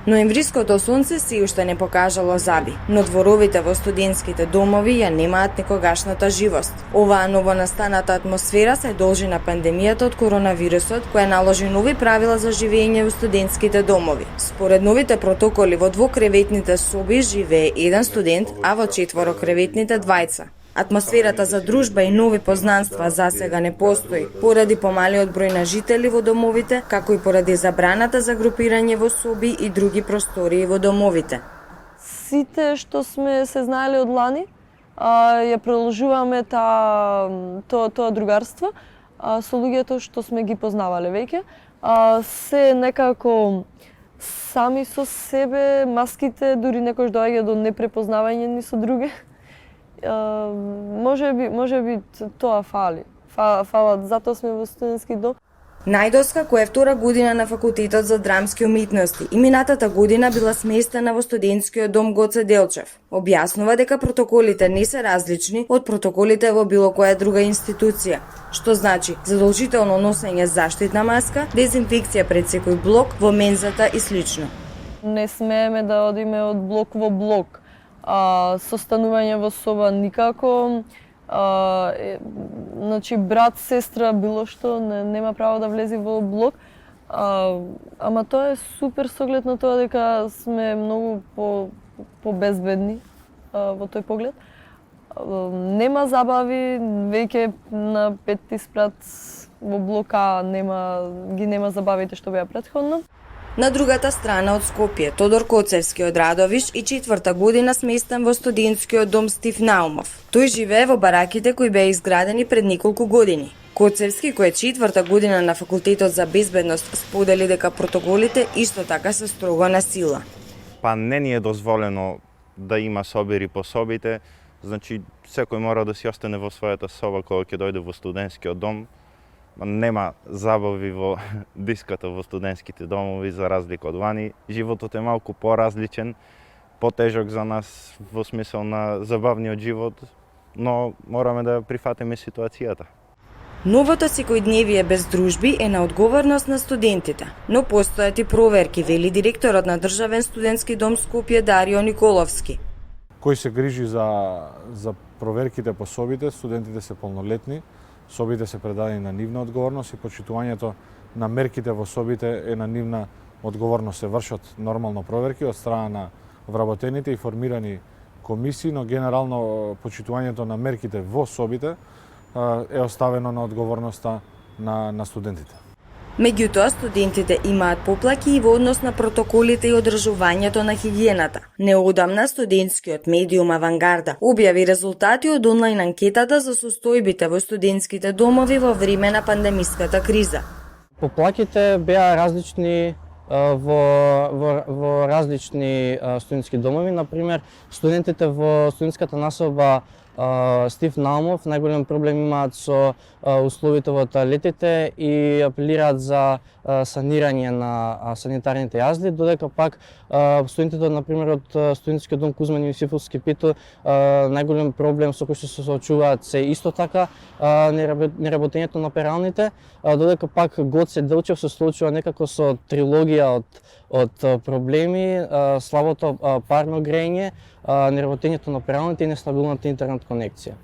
Ноемвриското сонце си уште не покажало зави, но дворовите во студентските домови ја немаат никогашната живост. Оваа новонастаната атмосфера се должи на пандемијата од коронавирусот, која наложи нови правила за живење во студентските домови. Според новите протоколи, во двокреветните соби живее еден студент, а во четворокреветните двајца. Атмосферата за дружба и нови познанства засега не постои, поради помалиот број на жители во домовите, како и поради забраната за групирање во соби и други простории во домовите. Сите што сме се знаеле од лани, ја продолжуваме тоа другарство со луѓето што сме ги познавале веќе. Се некако сами со себе, маските дури некош доаѓа до непрепознавање ни со други. Може би тоа фали. Фалат, затоа сме во студентски дом. Најдоска, која е втора година на факултетот за драмски уметности и минатата година била сместена во студентскиот дом Гоце Делчев, објаснува дека протоколите не се различни од протоколите во било која друга институција, што значи задолжително носење заштитна маска, дезинфекција пред секој блок, во мензата и слично. Не смееме да одиме од блок во блок. Состанување во соба никако, значи брат, сестра, било што, нема право да влезе во блок. Ама тоа е супер со оглед на тоа дека сме многу побезбедни во тој поглед. Нема забави, веќе на 5 спрат во блок А ги нема забавите што беа претходно. На другата страна од Скопје, Тодор Коцевски од Радовиш и четврта година сместен во студентскиот дом Стив Наумов. Тој живее во бараките кои беа изградени пред неколку години. Коцевски, кој е четврта година на факултетот за безбедност, сподели дека протоколите исто така се строго на сила. Не ни е дозволено да има собири по собите, значи секој мора да си остане во својата соба кога ќе дојде во студентскиот дом. Нема забави во диската во студентските домови за разлика од вани. Животот е малку поразличен, потежок за нас во смисол на забавниот живот, но мораме да прифатиме ситуацијата. Новото секојдневие без дружби е на одговорност на студентите, но постојат и проверки, вели директорот на Државен студентски дом Скопје Дарио Николовски. Кој се грижи за проверките по собите, студентите се полнолетни, собите се предадени на нивна одговорност и почитувањето на мерките во собите е на нивна одговорност. Се вршат нормално проверки од страна на вработените и формирани комисии, но генерално почитувањето на мерките во собите е оставено на одговорноста на студентите. Меѓутоа, студентите имаат поплаки и во однос на протоколите и одржувањето на хигиената. Неодамна студентскиот медиум Авангарда објави резултати од онлайн анкетата за состојбите во студентските домови во време на пандемиската криза. Поплаките беа различни во различни студентски домови. Например, студентите во студентската населба Стив Наумов најголем проблем имаат со условите во тоалетите и апелираат за санирање на санитарните јазди, додека пак студентите, например, од студентскиот дом Кузман Јосифовски Пито, најголем проблем со кој што се соочуваат се исто така неработењето на пералните, додека пак Гоце Делчев се соочува некако со трилогија од проблеми, слабото парно грење, неработењето на пералните и нестабилната интернет конекција.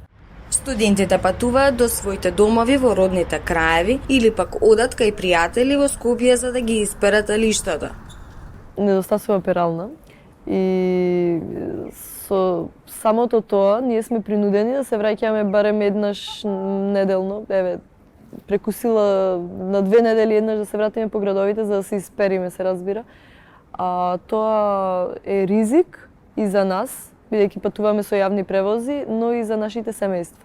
Студентите патуваат до своите домови во родните краеви или пак одат кај пријатели во Скопје за да ги исперат лиштата. Недостасува перална и со самото тоа ние сме принудени да се враќаме барем еднаш неделно. Преку сила на 2 недели еднаш да се вратиме по градовите за да се испериме, се разбира. Тоа е ризик и за нас, бидејќи патуваме со јавни превози, но и за нашите семејства.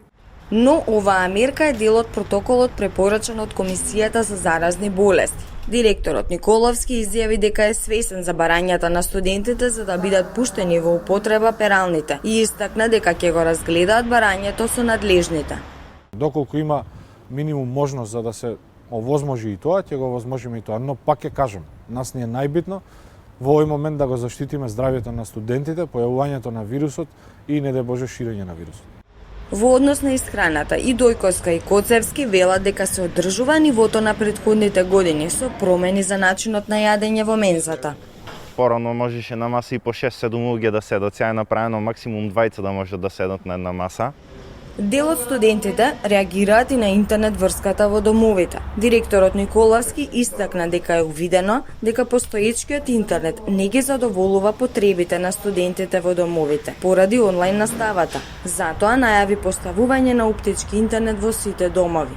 Но оваа мерка е дел од протоколот препорачан од Комисијата за заразни болести. Директорот Николовски изјави дека е свесен за барањата на студентите за да бидат пуштени во употреба пералните и истакна дека ќе го разгледаат барањето со надлежните. Доколку има минимум можност за да се овозможи и тоа, ќе го овозможиме и тоа, но пак ќе кажам, нас ни е најбитно во овој момент да го заштитиме здравјето на студентите, појавувањето на вирусот и не дај Боже ширење на вирусот. Во однос на исхраната и Дојковска и Коцевски велат дека се одржува нивото на претходните години со промени за начинот на јадење во мензата. порано можеше на маса и по 6-7 луѓе да седат, сега е направено максимум 20 да може да седат на една маса. Дел од студентите реагираат и на интернет врската во домовите. Директорот Николовски истакна дека е увидено дека постоечкиот интернет не ги задоволува потребите на студентите во домовите поради онлайн наставата. Затоа најави поставување на оптички интернет во сите домови.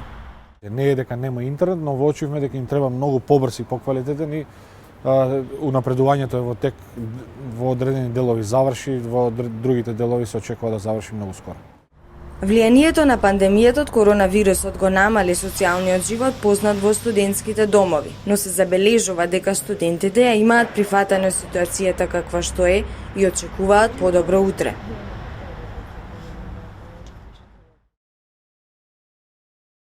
Не е дека нема интернет, но воочивме дека им треба многу побрз и поквалитетен и унапредувањето е во тек, во одредени делови заврши, во другите делови се очекува да заврши многу скоро. Влијанието на пандемијата од коронавирусот го намали социјалниот живот познат во студентските домови, но се забележува дека студентите ја имаат прифатено ситуацијата каква што е и очекуваат подобро утре.